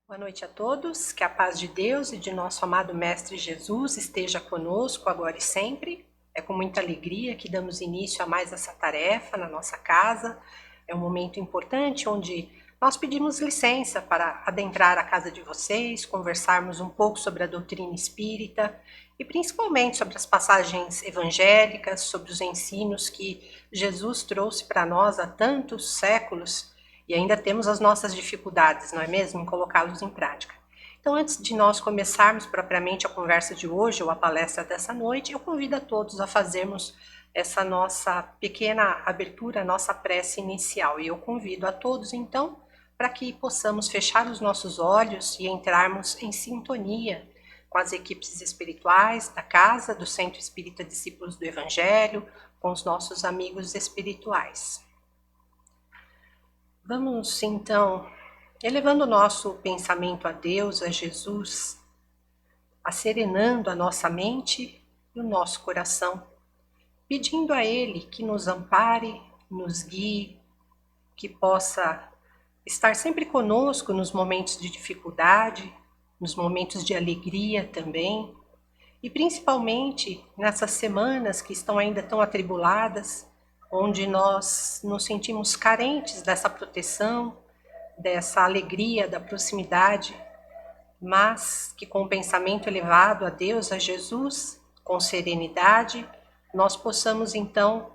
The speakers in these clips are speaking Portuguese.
Boa noite a todos, que a paz de Deus e de nosso amado Mestre Jesus esteja conosco agora e sempre. É com muita alegria que damos início a mais essa tarefa na nossa casa. É um momento importante onde nós pedimos licença para adentrar a casa de vocês, conversarmos um pouco sobre a doutrina espírita e principalmente sobre as passagens evangélicas, sobre os ensinos que Jesus trouxe para nós há tantos séculos. E ainda temos as nossas dificuldades, não é mesmo, em colocá-los em prática. Então, antes de nós começarmos propriamente a conversa de hoje ou a palestra dessa noite, eu convido a todos a fazermos essa nossa pequena abertura, nossa prece inicial. E eu convido a todos, então, para que possamos fechar os nossos olhos e entrarmos em sintonia com as equipes espirituais da casa, do Centro Espírita Discípulos do Evangelho, com os nossos amigos espirituais. Vamos, então, elevando o nosso pensamento a Deus, a Jesus, asserenando a nossa mente e o nosso coração, pedindo a Ele que nos ampare, nos guie, que possa estar sempre conosco nos momentos de dificuldade, nos momentos de alegria também, e principalmente nessas semanas que estão ainda tão atribuladas, onde nós nos sentimos carentes dessa proteção, dessa alegria, da proximidade, mas que com o pensamento elevado a Deus, a Jesus, com serenidade, nós possamos então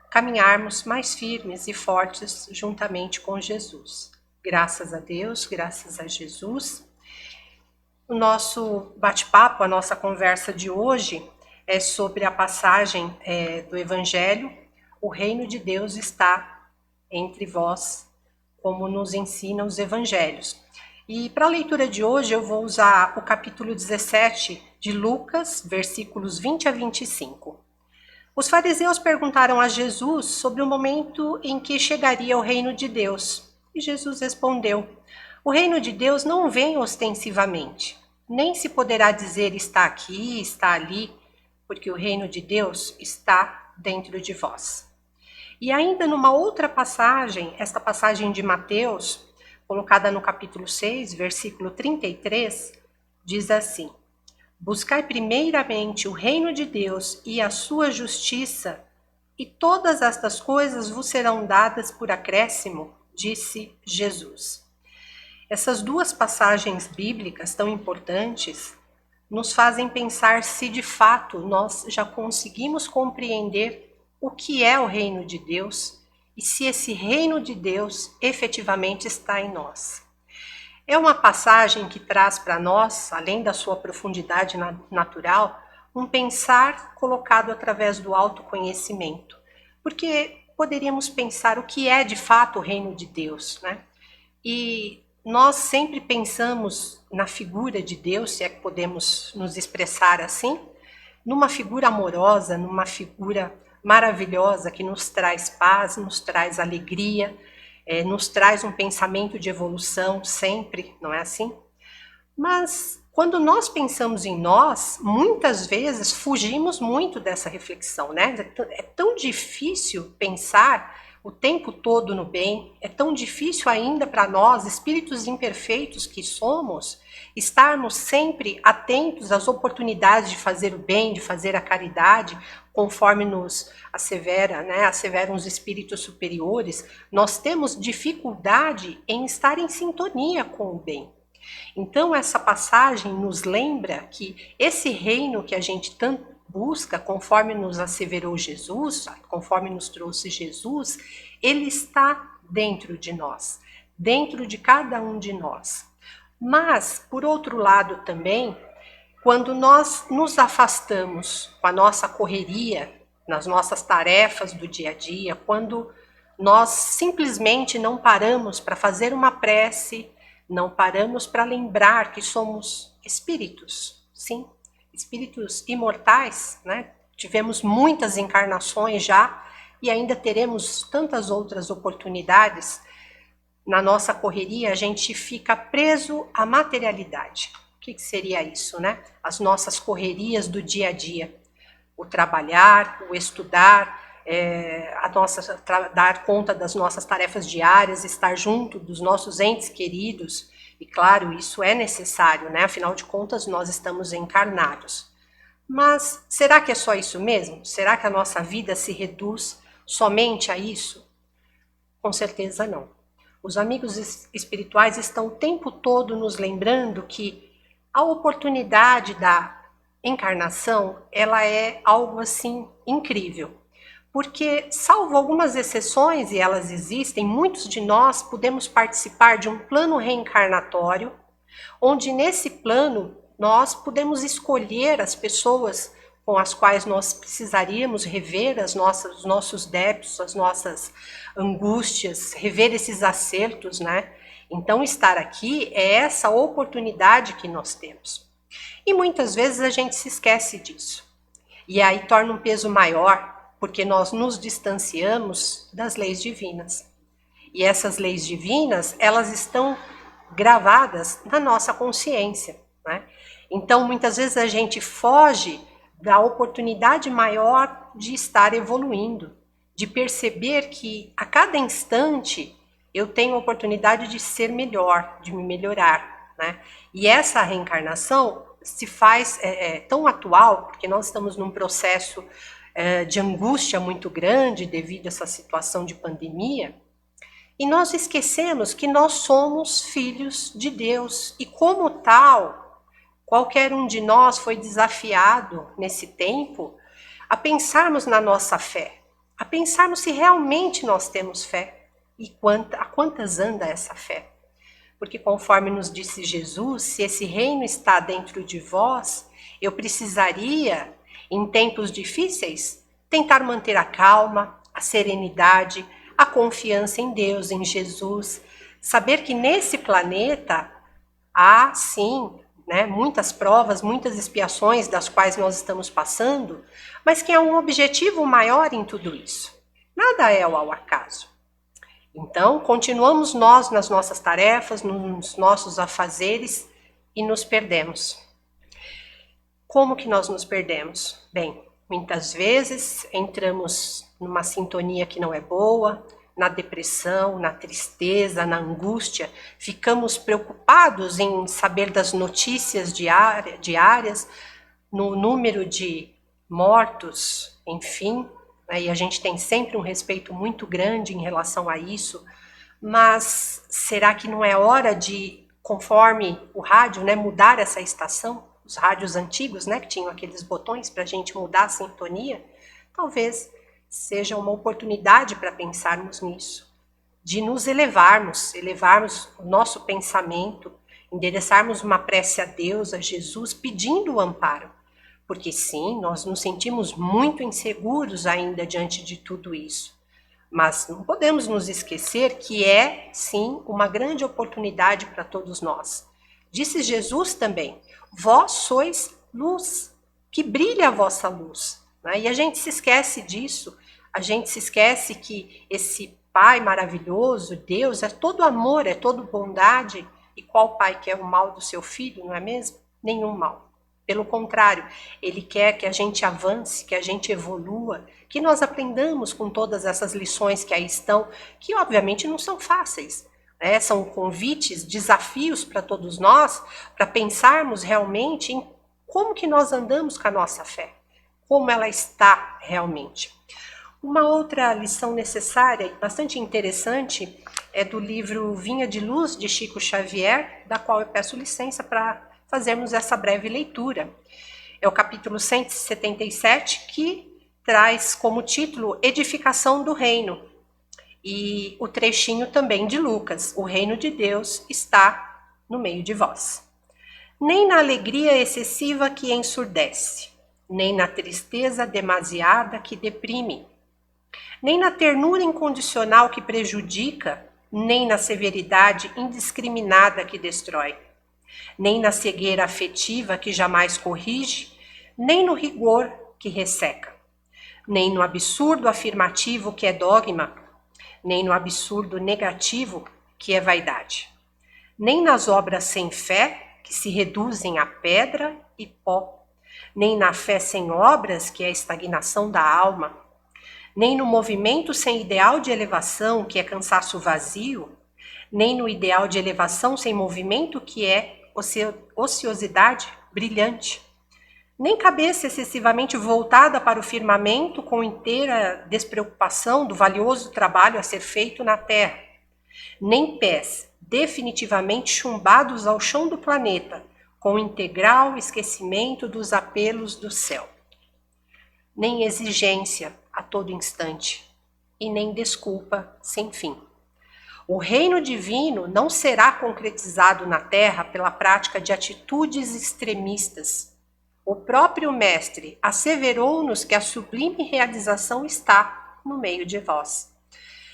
caminharmos mais firmes e fortes juntamente com Jesus. Graças a Deus, graças a Jesus. O nosso bate-papo, a nossa conversa de hoje é sobre a passagem do Evangelho: o reino de Deus está entre vós, como nos ensinam os evangelhos. E para a leitura de hoje eu vou usar o capítulo 17 de Lucas, versículos 20 a 25. Os fariseus perguntaram a Jesus sobre o momento em que chegaria o reino de Deus. E Jesus respondeu: o reino de Deus não vem ostensivamente, nem se poderá dizer está aqui, está ali, porque o reino de Deus está dentro de vós. E ainda numa outra passagem, esta passagem de Mateus, colocada no capítulo 6, versículo 33, diz assim: buscai primeiramente o reino de Deus e a sua justiça, e todas estas coisas vos serão dadas por acréscimo, disse Jesus. Essas duas passagens bíblicas tão importantes nos fazem pensar se de fato nós já conseguimos compreender o que é o reino de Deus e se esse reino de Deus efetivamente está em nós. É uma passagem que traz para nós, além da sua profundidade natural, um pensar colocado através do autoconhecimento. Porque poderíamos pensar o que é de fato o reino de Deus, né? E nós sempre pensamos na figura de Deus, se é que podemos nos expressar assim, numa figura amorosa, numa figura maravilhosa que nos traz paz, nos traz alegria, nos traz um pensamento de evolução sempre, não é assim? Mas quando nós pensamos em nós, muitas vezes fugimos muito dessa reflexão, né? É tão difícil pensar o tempo todo no bem, é tão difícil ainda para nós, espíritos imperfeitos que somos, estarmos sempre atentos às oportunidades de fazer o bem, de fazer a caridade, conforme nos assevera, né, asseveram os espíritos superiores. Nós temos dificuldade em estar em sintonia com o bem. Então essa passagem nos lembra que esse reino que a gente tanto busca, conforme nos asseverou Jesus, conforme nos trouxe Jesus, ele está dentro de nós, dentro de cada um de nós. Mas, por outro lado também, quando nós nos afastamos com a nossa correria, nas nossas tarefas do dia a dia, quando nós simplesmente não paramos para fazer uma prece, não paramos para lembrar que somos espíritos, sim, espíritos imortais, né? Tivemos muitas encarnações já e ainda teremos tantas outras oportunidades. Na nossa correria, a gente fica preso à materialidade. O que seria isso, né? As nossas correrias do dia a dia. O trabalhar, o estudar, dar conta das nossas tarefas diárias, estar junto dos nossos entes queridos, E claro, isso é necessário, né? Afinal de contas, nós estamos encarnados. Mas será que é só isso mesmo? Será que a nossa vida se reduz somente a isso? Com certeza não. Os amigos espirituais estão o tempo todo nos lembrando que a oportunidade da encarnação, ela é algo assim incrível. Porque, salvo algumas exceções, e elas existem, muitos de nós podemos participar de um plano reencarnatório, onde nesse plano nós podemos escolher as pessoas com as quais nós precisaríamos rever os nossos débitos, as nossas angústias, rever esses acertos, né? Então, estar aqui é essa oportunidade que nós temos. E muitas vezes a gente se esquece disso. E aí torna um peso maior, porque nós nos distanciamos das leis divinas. E essas leis divinas, elas estão gravadas na nossa consciência, né? Então, muitas vezes a gente foge da oportunidade maior de estar evoluindo, de perceber que a cada instante eu tenho a oportunidade de ser melhor, de me melhorar, né? E essa reencarnação se faz tão atual, porque nós estamos num processo de angústia muito grande devido a essa situação de pandemia, e nós esquecemos que nós somos filhos de Deus, e como tal, qualquer um de nós foi desafiado nesse tempo a pensarmos na nossa fé, a pensarmos se realmente nós temos fé e a quantas anda essa fé. Porque conforme nos disse Jesus, se esse reino está dentro de vós, eu precisaria, em tempos difíceis, tentar manter a calma, a serenidade, a confiança em Deus, em Jesus, saber que nesse planeta há, sim, né, muitas provas, muitas expiações das quais nós estamos passando, mas que há um objetivo maior em tudo isso. Nada é ao acaso. Então, continuamos nós nas nossas tarefas, nos nossos afazeres e nos perdemos. Como que nós nos perdemos? Bem, muitas vezes entramos numa sintonia que não é boa, na depressão, na tristeza, na angústia, ficamos preocupados em saber das notícias diárias, no número de mortos, enfim, né, e a gente tem sempre um respeito muito grande em relação a isso, mas será que não é hora de, conforme o rádio, né, mudar essa estação? Os rádios antigos, né, que tinham aqueles botões para a gente mudar a sintonia, talvez seja uma oportunidade para pensarmos nisso, de nos elevarmos o nosso pensamento, endereçarmos uma prece a Deus, a Jesus, pedindo o amparo. Porque sim, nós nos sentimos muito inseguros ainda diante de tudo isso. Mas não podemos nos esquecer que é, sim, uma grande oportunidade para todos nós. Disse Jesus também, vós sois luz, que brilha a vossa luz. Né? E a gente se esquece disso, a gente se esquece que esse Pai maravilhoso, Deus, é todo amor, é todo bondade. E qual pai quer o mal do seu filho, não é mesmo? Nenhum mal. Pelo contrário, ele quer que a gente avance, que a gente evolua, que nós aprendamos com todas essas lições que aí estão, que obviamente não são fáceis, né? São convites, desafios para todos nós, para pensarmos realmente em como que nós andamos com a nossa fé, como ela está realmente. Uma outra lição necessária e bastante interessante é do livro Vinha de Luz, de Chico Xavier, da qual eu peço licença para fazermos essa breve leitura. É o capítulo 177, que traz como título Edificação do Reino. E o trechinho também de Lucas, o reino de Deus está no meio de vós. Nem na alegria excessiva que ensurdece, nem na tristeza demasiada que deprime, nem na ternura incondicional que prejudica, nem na severidade indiscriminada que destrói, nem na cegueira afetiva que jamais corrige, nem no rigor que resseca, nem no absurdo afirmativo que é dogma, nem no absurdo negativo que é vaidade, nem nas obras sem fé que se reduzem a pedra e pó, nem na fé sem obras que é a estagnação da alma, nem no movimento sem ideal de elevação que é cansaço vazio, nem no ideal de elevação sem movimento, que é ociosidade brilhante, nem cabeça excessivamente voltada para o firmamento com inteira despreocupação do valioso trabalho a ser feito na Terra, nem pés definitivamente chumbados ao chão do planeta, com integral esquecimento dos apelos do céu, nem exigência a todo instante, e nem desculpa sem fim. O reino divino não será concretizado na Terra pela prática de atitudes extremistas. O próprio Mestre asseverou-nos que a sublime realização está no meio de vós.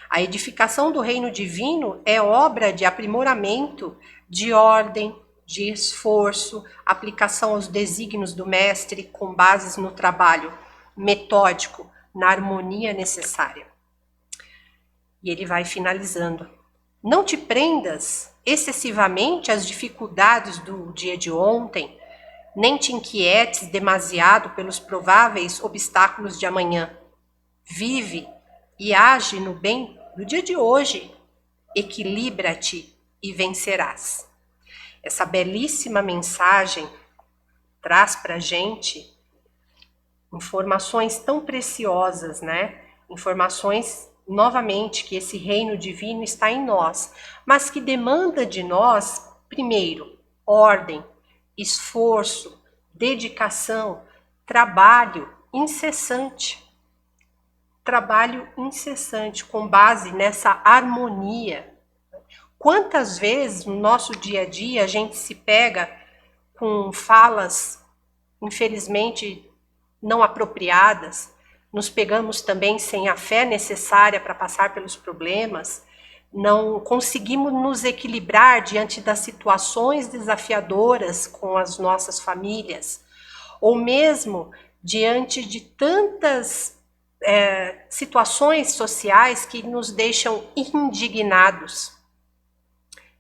A edificação do reino divino é obra de aprimoramento, de ordem, de esforço, aplicação aos desígnios do Mestre com bases no trabalho metódico, na harmonia necessária. E ele vai finalizando. Não te prendas excessivamente às dificuldades do dia de ontem, nem te inquietes demasiado pelos prováveis obstáculos de amanhã. Vive e age no bem do dia de hoje. Equilibra-te e vencerás. Essa belíssima mensagem traz para a gente informações tão preciosas, né? Informações, novamente, que esse reino divino está em nós, mas que demanda de nós, primeiro, ordem, esforço, dedicação, trabalho incessante. Trabalho incessante, com base nessa harmonia. Quantas vezes no nosso dia a dia a gente se pega com falas, infelizmente, não apropriadas, nos pegamos também sem a fé necessária para passar pelos problemas, não conseguimos nos equilibrar diante das situações desafiadoras com as nossas famílias, ou mesmo diante de tantas situações sociais que nos deixam indignados.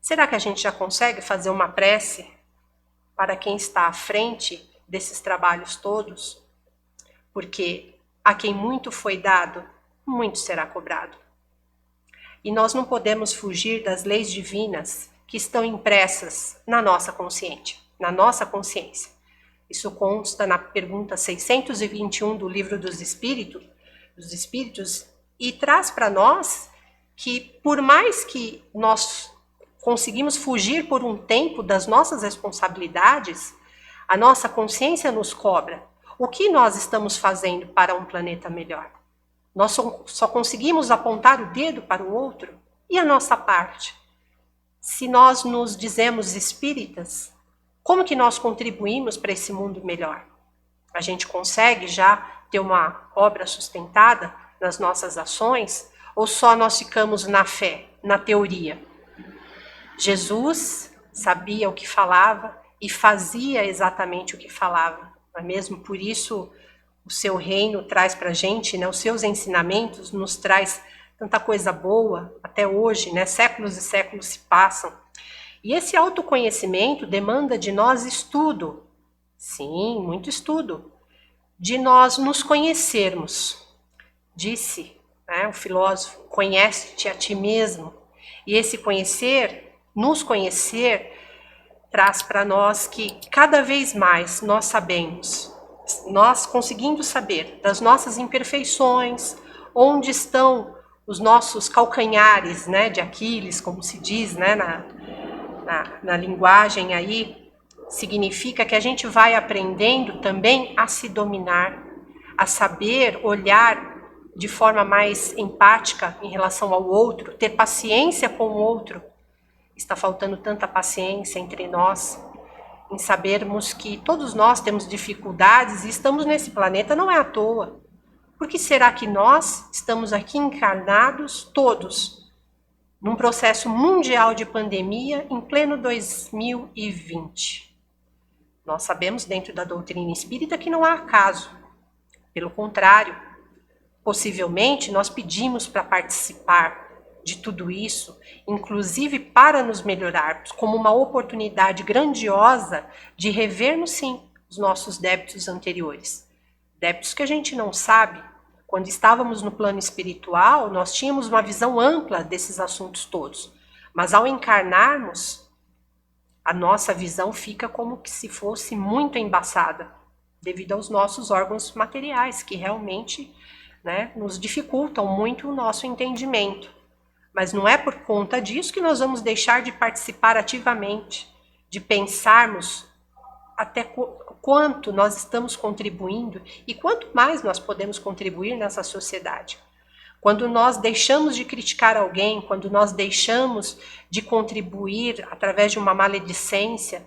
Será que a gente já consegue fazer uma prece para quem está à frente desses trabalhos todos? Porque a quem muito foi dado, muito será cobrado. E nós não podemos fugir das leis divinas que estão impressas na nossa consciência. Isso consta na pergunta 621 do Livro dos Espíritos, e traz para nós que, por mais que nós conseguimos fugir por um tempo das nossas responsabilidades, a nossa consciência nos cobra. O que nós estamos fazendo para um planeta melhor? Nós só conseguimos apontar o dedo para o outro? E a nossa parte? Se nós nos dizemos espíritas, como que nós contribuímos para esse mundo melhor? A gente consegue já ter uma obra sustentada nas nossas ações? Ou só nós ficamos na fé, na teoria? Jesus sabia o que falava e fazia exatamente o que falava. Não é mesmo? Por isso o seu reino traz para a gente, né, os seus ensinamentos nos traz tanta coisa boa até hoje, né? Séculos e séculos se passam. E esse autoconhecimento demanda de nós estudo, sim, muito estudo, de nós nos conhecermos. Disse, né, o filósofo, conhece-te a ti mesmo. E esse conhecer, nos conhecer, traz para nós que cada vez mais nós sabemos, nós conseguindo saber das nossas imperfeições, onde estão os nossos calcanhares, né, de Aquiles, como se diz, né, na linguagem aí, significa que a gente vai aprendendo também a se dominar, a saber olhar de forma mais empática em relação ao outro, ter paciência com o outro. Está faltando tanta paciência entre nós, em sabermos que todos nós temos dificuldades e estamos nesse planeta não é à toa. Por que será que nós estamos aqui encarnados todos num processo mundial de pandemia em pleno 2020? Nós sabemos dentro da doutrina espírita que não há acaso. Pelo contrário, possivelmente nós pedimos para participar de tudo isso, inclusive para nos melhorarmos, como uma oportunidade grandiosa de revermos, sim, os nossos débitos anteriores. Débitos que a gente não sabe. Quando estávamos no plano espiritual, nós tínhamos uma visão ampla desses assuntos todos. Mas ao encarnarmos, a nossa visão fica como que se fosse muito embaçada, devido aos nossos órgãos materiais, que realmente, né, nos dificultam muito o nosso entendimento. Mas não é por conta disso que nós vamos deixar de participar ativamente, de pensarmos até quanto nós estamos contribuindo e quanto mais nós podemos contribuir nessa sociedade. Quando nós deixamos de criticar alguém, quando nós deixamos de contribuir através de uma maledicência,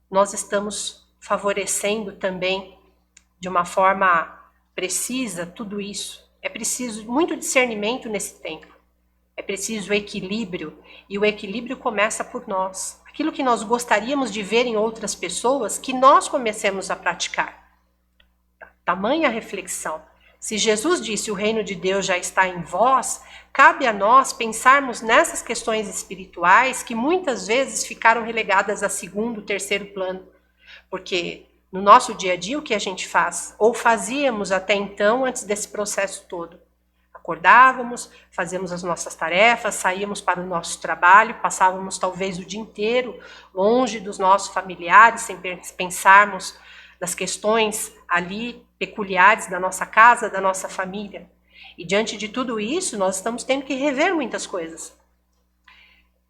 nós estamos favorecendo também de uma forma precisa tudo isso. É preciso muito discernimento nesse tempo. É preciso equilíbrio, e o equilíbrio começa por nós. Aquilo que nós gostaríamos de ver em outras pessoas, que nós comecemos a praticar. Tamanha reflexão. Se Jesus disse o reino de Deus já está em vós, cabe a nós pensarmos nessas questões espirituais que muitas vezes ficaram relegadas a segundo, terceiro plano. Porque no nosso dia a dia o que a gente faz? Ou fazíamos até então, antes desse processo todo? Acordávamos, fazíamos as nossas tarefas, saíamos para o nosso trabalho, passávamos talvez o dia inteiro longe dos nossos familiares, sem pensarmos nas questões ali peculiares da nossa casa, da nossa família. E diante de tudo isso, nós estamos tendo que rever muitas coisas.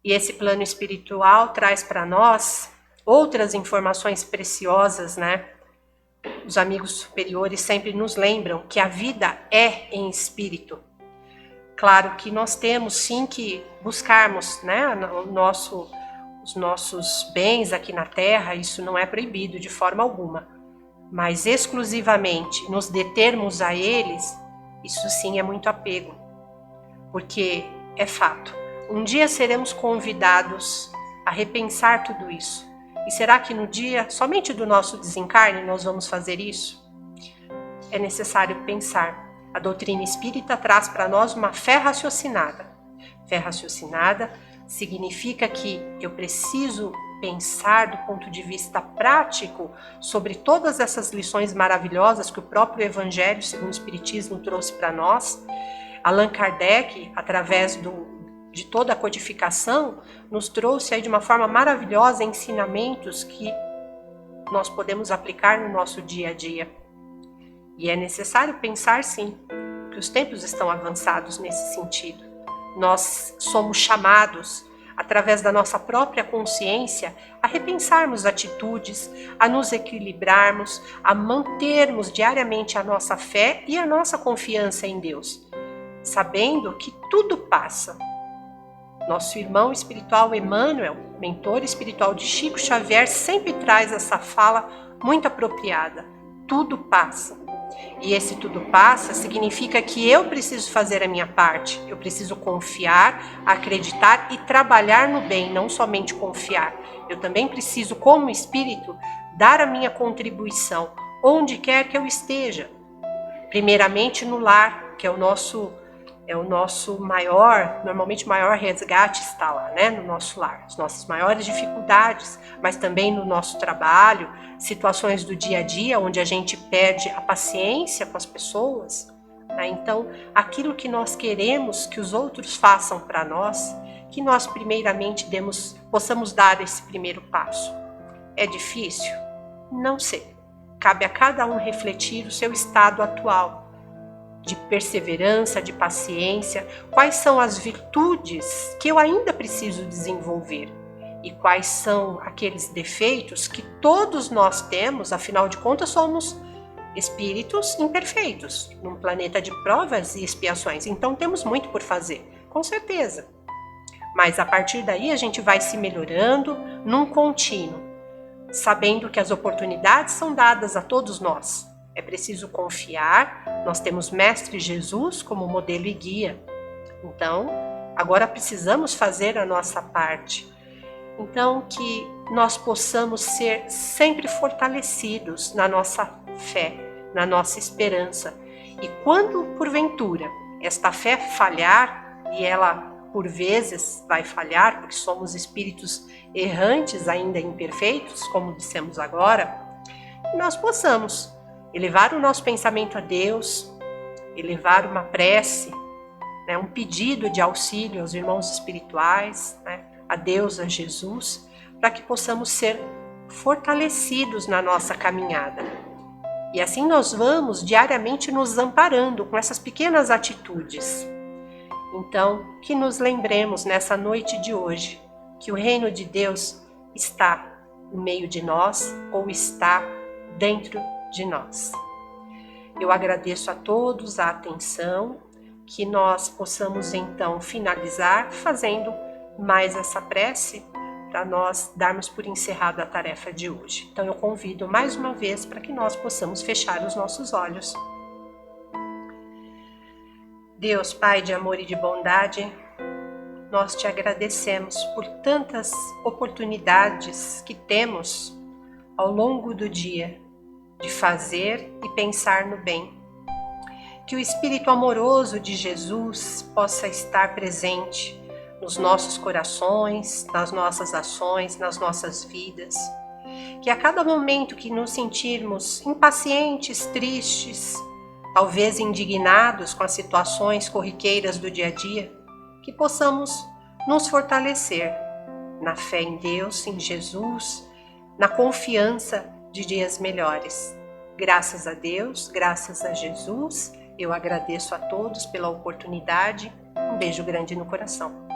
E esse plano espiritual traz para nós outras informações preciosas, né? Os amigos superiores sempre nos lembram que a vida é em espírito. Claro que nós temos sim que buscarmos, né, os nossos bens aqui na Terra, isso não é proibido de forma alguma. Mas exclusivamente nos determos a eles, isso sim é muito apego. Porque é fato, um dia seremos convidados a repensar tudo isso. E será que no dia somente do nosso desencarne nós vamos fazer isso? É necessário pensar. A doutrina espírita traz para nós uma fé raciocinada. Fé raciocinada significa que eu preciso pensar do ponto de vista prático sobre todas essas lições maravilhosas que o próprio Evangelho, segundo o Espiritismo, trouxe para nós. Allan Kardec, através de toda a codificação, nos trouxe aí de uma forma maravilhosa ensinamentos que nós podemos aplicar no nosso dia a dia. E é necessário pensar, sim, que os tempos estão avançados nesse sentido. Nós somos chamados, através da nossa própria consciência, a repensarmos atitudes, a nos equilibrarmos, a mantermos diariamente a nossa fé e a nossa confiança em Deus, sabendo que tudo passa. Nosso irmão espiritual Emmanuel, mentor espiritual de Chico Xavier, sempre traz essa fala muito apropriada. Tudo passa. E esse tudo passa significa que eu preciso fazer a minha parte. Eu preciso confiar, acreditar e trabalhar no bem, não somente confiar. Eu também preciso, como espírito, dar a minha contribuição, onde quer que eu esteja. Primeiramente no lar, que é o nosso maior, normalmente maior resgate está lá, né, no nosso lar. As nossas maiores dificuldades, mas também no nosso trabalho, situações do dia a dia, onde a gente perde a paciência com as pessoas, né? Então, aquilo que nós queremos que os outros façam para nós, que nós primeiramente possamos dar esse primeiro passo. É difícil? Não sei. Cabe a cada um refletir o seu estado atual, de perseverança, de paciência, quais são as virtudes que eu ainda preciso desenvolver e quais são aqueles defeitos que todos nós temos, afinal de contas somos espíritos imperfeitos, num planeta de provas e expiações, então temos muito por fazer, com certeza. Mas a partir daí a gente vai se melhorando num contínuo, sabendo que as oportunidades são dadas a todos nós. É preciso confiar, nós temos Mestre Jesus como modelo e guia. Então, agora precisamos fazer a nossa parte. Então, que nós possamos ser sempre fortalecidos na nossa fé, na nossa esperança. E quando, porventura, esta fé falhar, e ela por vezes vai falhar, porque somos espíritos errantes, ainda imperfeitos, como dissemos agora, nós possamos elevar o nosso pensamento a Deus, elevar uma prece, né, um pedido de auxílio aos irmãos espirituais, né, a Deus, a Jesus, para que possamos ser fortalecidos na nossa caminhada. E assim nós vamos diariamente nos amparando com essas pequenas atitudes. Então, que nos lembremos nessa noite de hoje que o reino de Deus está no meio de nós ou está dentro de nós. Eu agradeço a todos a atenção, que nós possamos então finalizar fazendo mais essa prece para nós darmos por encerrado a tarefa de hoje. Então eu convido mais uma vez para que nós possamos fechar os nossos olhos. Deus, Pai de amor e de bondade, nós te agradecemos por tantas oportunidades que temos ao longo do dia de fazer e pensar no bem. Que o Espírito amoroso de Jesus possa estar presente nos nossos corações, nas nossas ações, nas nossas vidas. Que a cada momento que nos sentirmos impacientes, tristes, talvez indignados com as situações corriqueiras do dia a dia, que possamos nos fortalecer na fé em Deus, em Jesus, na confiança de dias melhores. Graças a Deus, graças a Jesus, eu agradeço a todos pela oportunidade. Um beijo grande no coração.